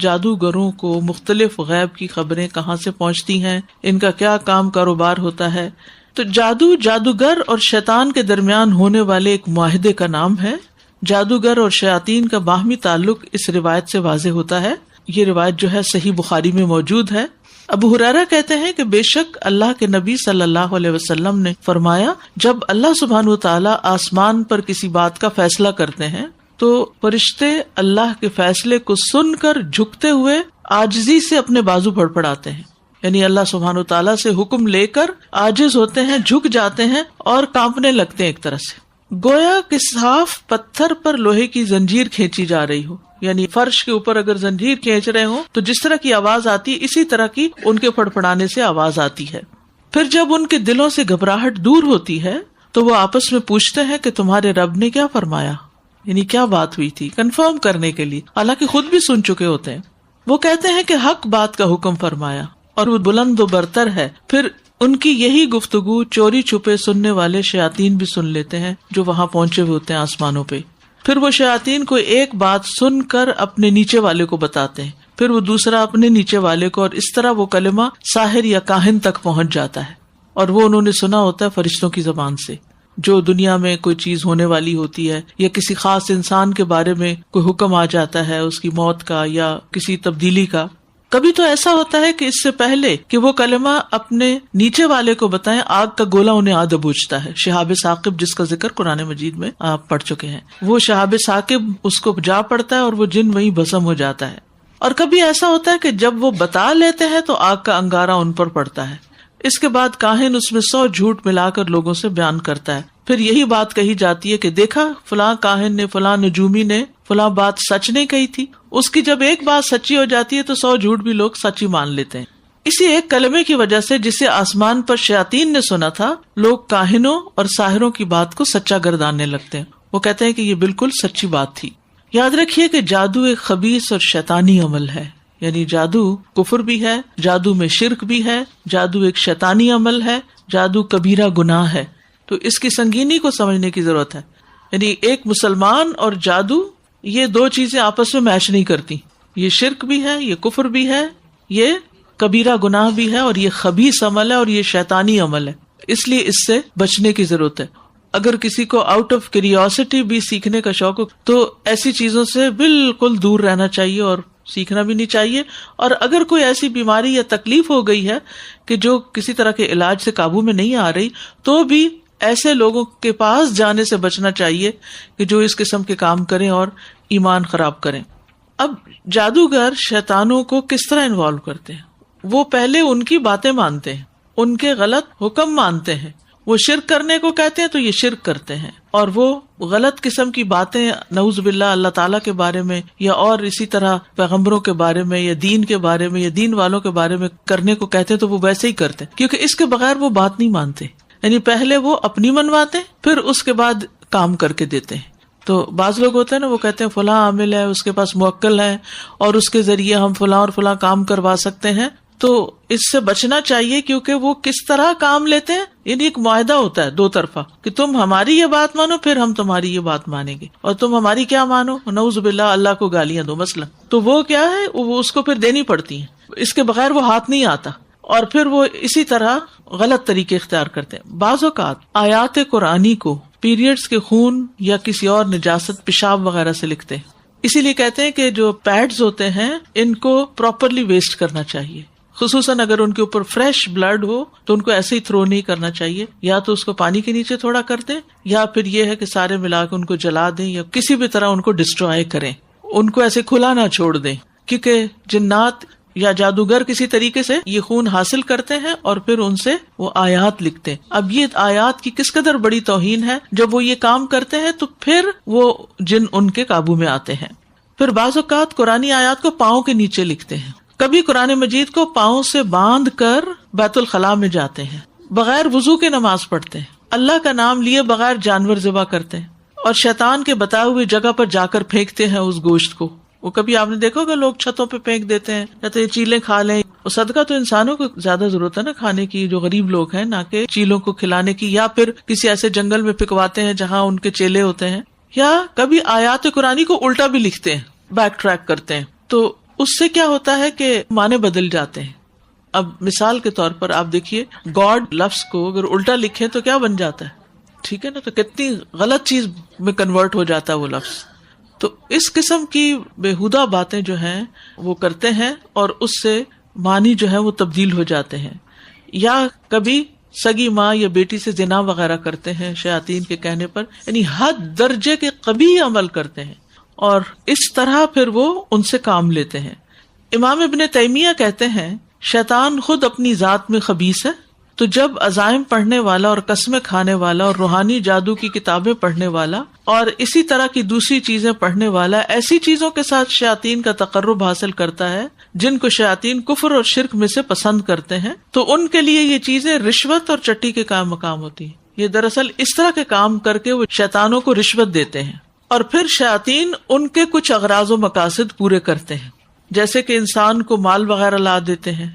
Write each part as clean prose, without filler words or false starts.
جادوگروں کو مختلف غیب کی خبریں کہاں سے پہنچتی ہیں، ان کا کیا کام کاروبار ہوتا ہے. تو جادو جادوگر اور شیطان کے درمیان ہونے والے ایک معاہدے کا نام ہے. جادوگر اور شیاطین کا باہمی تعلق اس روایت سے واضح ہوتا ہے. یہ روایت جو ہے صحیح بخاری میں موجود ہے. ابو ہریرہ کہتے ہیں کہ بے شک اللہ کے نبی صلی اللہ علیہ وسلم نے فرمایا، جب اللہ سبحانہ وتعالی آسمان پر کسی بات کا فیصلہ کرتے ہیں تو فرشتے اللہ کے فیصلے کو سن کر جھکتے ہوئے عاجزی سے اپنے بازو پڑپڑاتے ہیں. یعنی اللہ سبحانہ وتعالی سے حکم لے کر عاجز ہوتے ہیں، جھک جاتے ہیں اور کانپنے لگتے ہیں ایک طرح سے، گویا کہ صاف پتھر پر لوہے کی زنجیر کھینچی جا رہی ہو. یعنی فرش کے اوپر اگر زنجیر کھینچ رہے ہوں تو جس طرح کی آواز آتی ہے اسی طرح کی ان کے پڑپڑانے سے آواز آتی ہے. پھر جب ان کے دلوں سے گھبراہٹ دور ہوتی ہے تو وہ آپس میں پوچھتے ہیں کہ تمہارے رب نے کیا فرمایا، یعنی کیا بات ہوئی تھی، کنفرم کرنے کے لیے، حالانکہ خود بھی سن چکے ہوتے ہیں. وہ کہتے ہیں کہ حق بات کا حکم فرمایا اور وہ بلند و برتر ہے. پھر ان کی یہی گفتگو چوری چھپے سننے والے شیاطین بھی سن لیتے ہیں جو وہاں پہنچے ہوئے ہوتے ہیں آسمانوں پہ. پھر وہ شیاطین کو ایک بات سن کر اپنے نیچے والے کو بتاتے ہیں، پھر وہ دوسرا اپنے نیچے والے کو، اور اس طرح وہ کلمہ ساحر یا کاہن تک پہنچ جاتا ہے. اور وہ انہوں نے سنا ہوتا ہے فرشتوں کی زبان سے. جو دنیا میں کوئی چیز ہونے والی ہوتی ہے یا کسی خاص انسان کے بارے میں کوئی حکم آ جاتا ہے اس کی موت کا یا کسی تبدیلی کا، کبھی تو ایسا ہوتا ہے کہ اس سے پہلے کہ وہ کلمہ اپنے نیچے والے کو بتائیں آگ کا گولا انہیں آ دبوچتا ہے. شہاب ثاقب جس کا ذکر قرآن مجید میں آپ پڑھ چکے ہیں، وہ شہاب ثاقب اس کو جا پڑتا ہے اور وہ جن وہیں بھسم ہو جاتا ہے. اور کبھی ایسا ہوتا ہے کہ جب وہ بتا لیتے ہیں تو آگ کا انگارہ ان پر پڑتا ہے. اس کے بعد کاہن اس میں 100 جھوٹ ملا کر لوگوں سے بیان کرتا ہے. پھر یہی بات کہی جاتی ہے کہ دیکھا فلاں کاہن نے، فلاں نجومی نے فلاں بات سچ نہیں کہی تھی. اس کی جب ایک بات سچی ہو جاتی ہے تو 100 جھوٹ بھی لوگ سچی مان لیتے ہیں. اسی ایک کلمے کی وجہ سے جسے آسمان پر شیاطین نے سنا تھا، لوگ کاہنوں اور ساحروں کی بات کو سچا گرداننے لگتے ہیں. وہ کہتے ہیں کہ یہ بالکل سچی بات تھی. یاد رکھیے کہ جادو ایک خبیث اور شیطانی عمل ہے. یعنی جادو کفر بھی ہے، جادو میں شرک بھی ہے، جادو ایک شیطانی عمل ہے، جادو کبیرہ گناہ ہے. تو اس کی سنگینی کو سمجھنے کی ضرورت ہے. یعنی ایک مسلمان اور جادو، یہ دو چیزیں آپس میں میچ نہیں کرتی. یہ شرک بھی ہے، یہ کفر بھی ہے، یہ کبیرہ گناہ بھی ہے، اور یہ خبیث عمل ہے اور یہ شیطانی عمل ہے. اس لیے اس سے بچنے کی ضرورت ہے. اگر کسی کو آؤٹ آف کیوریوسٹی بھی سیکھنے کا شوق ہو تو ایسی چیزوں سے بالکل دور رہنا چاہیے اور سیکھنا بھی نہیں چاہیے. اور اگر کوئی ایسی بیماری یا تکلیف ہو گئی ہے کہ جو کسی طرح کے علاج سے قابو میں نہیں آ رہی، تو بھی ایسے لوگوں کے پاس جانے سے بچنا چاہیے کہ جو اس قسم کے کام کریں اور ایمان خراب کریں. اب جادوگر شیطانوں کو کس طرح انوالو کرتے ہیں؟ وہ پہلے ان کی باتیں مانتے ہیں، ان کے غلط حکم مانتے ہیں. وہ شرک کرنے کو کہتے ہیں تو یہ شرک کرتے ہیں، اور وہ غلط قسم کی باتیں نعوذ باللہ اللہ تعالیٰ کے بارے میں یا اور اسی طرح پیغمبروں کے بارے میں یا دین کے بارے میں یا دین والوں کے بارے میں کرنے کو کہتے ہیں تو وہ ویسے ہی کرتے ہیں، کیونکہ اس کے بغیر وہ بات نہیں مانتے. یعنی پہلے وہ اپنی منواتے پھر اس کے بعد کام کر کے دیتے ہیں. تو بعض لوگ ہوتے ہیں نا، وہ کہتے ہیں فلاں عامل ہے، اس کے پاس موکل ہے اور اس کے ذریعے ہم فلاں اور فلاں کام کروا سکتے ہیں. تو اس سے بچنا چاہیے، کیونکہ وہ کس طرح کام لیتے ہیں. یعنی ایک معاہدہ ہوتا ہے دو طرفہ کہ تم ہماری یہ بات مانو پھر ہم تمہاری یہ بات مانیں گے، اور تم ہماری کیا مانو، نعوذ باللہ اللہ کو گالیاں دو مثلا. تو وہ کیا ہے، وہ اس کو پھر دینی پڑتی ہیں، اس کے بغیر وہ ہاتھ نہیں آتا. اور پھر وہ اسی طرح غلط طریقے اختیار کرتے ہیں. بعض اوقات آیات قرآنی کو پیریڈز کے خون یا کسی اور نجاست، پیشاب وغیرہ سے لکھتے ہیں. اسی لیے کہتے ہیں کہ جو پیڈز ہوتے ہیں ان کو پراپرلی ویسٹ کرنا چاہیے، خصوصاً اگر ان کے اوپر فریش بلڈ ہو تو ان کو ایسے ہی تھرو نہیں کرنا چاہیے. یا تو اس کو پانی کے نیچے تھوڑا کر دیں، یا پھر یہ ہے کہ سارے ملا کے ان کو جلا دیں یا کسی بھی طرح ان کو ڈسٹروائے کریں. ان کو ایسے کھلا نہ چھوڑ دیں، کیونکہ جنات یا جادوگر کسی طریقے سے یہ خون حاصل کرتے ہیں اور پھر ان سے وہ آیات لکھتے ہیں. اب یہ آیات کی کس قدر بڑی توہین ہے. جب وہ یہ کام کرتے ہیں تو پھر وہ جن ان کے قابو میں آتے ہیں. پھر بعض اوقات قرآنی آیات کو پاؤں کے نیچے لکھتے ہیں. کبھی قرآن مجید کو پاؤں سے باندھ کر بیت الخلاء میں جاتے ہیں، بغیر وضو کے نماز پڑھتے ہیں، اللہ کا نام لیے بغیر جانور ذبح کرتے ہیں، اور شیطان کے بتائے ہوئے جگہ پر جا کر پھینکتے ہیں اس گوشت کو. وہ کبھی آپ نے دیکھا کہ لوگ چھتوں پہ پھینک دیتے ہیں یا تو یہ چیلیں کھا لیں. اور صدقہ تو انسانوں کو زیادہ ضرورت ہے نا کھانے کی، جو غریب لوگ ہیں، نہ کہ چیلوں کو کھلانے کی، یا پھر کسی ایسے جنگل میں پکواتے ہیں جہاں ان کے چیلے ہوتے ہیں. یا کبھی آیات قرآنی کو الٹا بھی لکھتے ہیں، بیک ٹریک کرتے ہیں. تو اس سے کیا ہوتا ہے کہ معنی بدل جاتے ہیں. اب مثال کے طور پر آپ دیکھیے گاڈ لفظ کو اگر الٹا لکھیں تو کیا بن جاتا ہے, ٹھیک ہے نا, تو کتنی غلط چیز میں کنورٹ ہو جاتا ہے وہ لفظ. تو اس قسم کی بےہودہ باتیں جو ہیں وہ کرتے ہیں اور اس سے معنی جو ہے وہ تبدیل ہو جاتے ہیں. یا کبھی سگی ماں یا بیٹی سے زنا وغیرہ کرتے ہیں شیاطین کے کہنے پر, یعنی حد درجے کے قبیح عمل کرتے ہیں اور اس طرح پھر وہ ان سے کام لیتے ہیں. امام ابن تیمیہ کہتے ہیں شیطان خود اپنی ذات میں خبیث ہے, تو جب عزائم پڑھنے والا اور قسمیں کھانے والا اور روحانی جادو کی کتابیں پڑھنے والا اور اسی طرح کی دوسری چیزیں پڑھنے والا ایسی چیزوں کے ساتھ شیاطین کا تقرب حاصل کرتا ہے جن کو شیاطین کفر اور شرک میں سے پسند کرتے ہیں, تو ان کے لیے یہ چیزیں رشوت اور چٹی کے کام مقام ہوتی ہیں. یہ دراصل اس طرح کے کام کر کے وہ شیطانوں کو رشوت دیتے ہیں اور پھر شیاطین ان کے کچھ اغراض و مقاصد پورے کرتے ہیں, جیسے کہ انسان کو مال وغیرہ لا دیتے ہیں.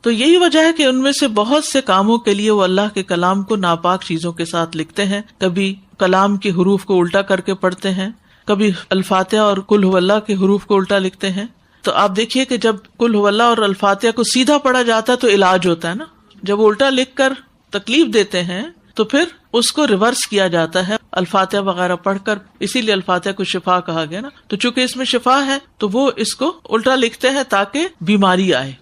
تو یہی وجہ ہے کہ ان میں سے بہت سے کاموں کے لیے وہ اللہ کے کلام کو ناپاک چیزوں کے ساتھ لکھتے ہیں. کبھی کلام کے حروف کو الٹا کر کے پڑھتے ہیں, کبھی الفاتحہ اور قل هو اللہ کے حروف کو الٹا لکھتے ہیں. تو آپ دیکھیے کہ جب قل هو اللہ اور الفاتحہ کو سیدھا پڑھا جاتا ہے تو علاج ہوتا ہے نا, جب وہ الٹا لکھ کر تکلیف دیتے ہیں تو پھر اس کو ریورس کیا جاتا ہے الفاتحہ وغیرہ پڑھ کر. اسی لیے الفاتحہ کو شفا کہا گیا نا, تو چونکہ اس میں شفا ہے تو وہ اس کو الٹا لکھتے ہیں تاکہ بیماری آئے.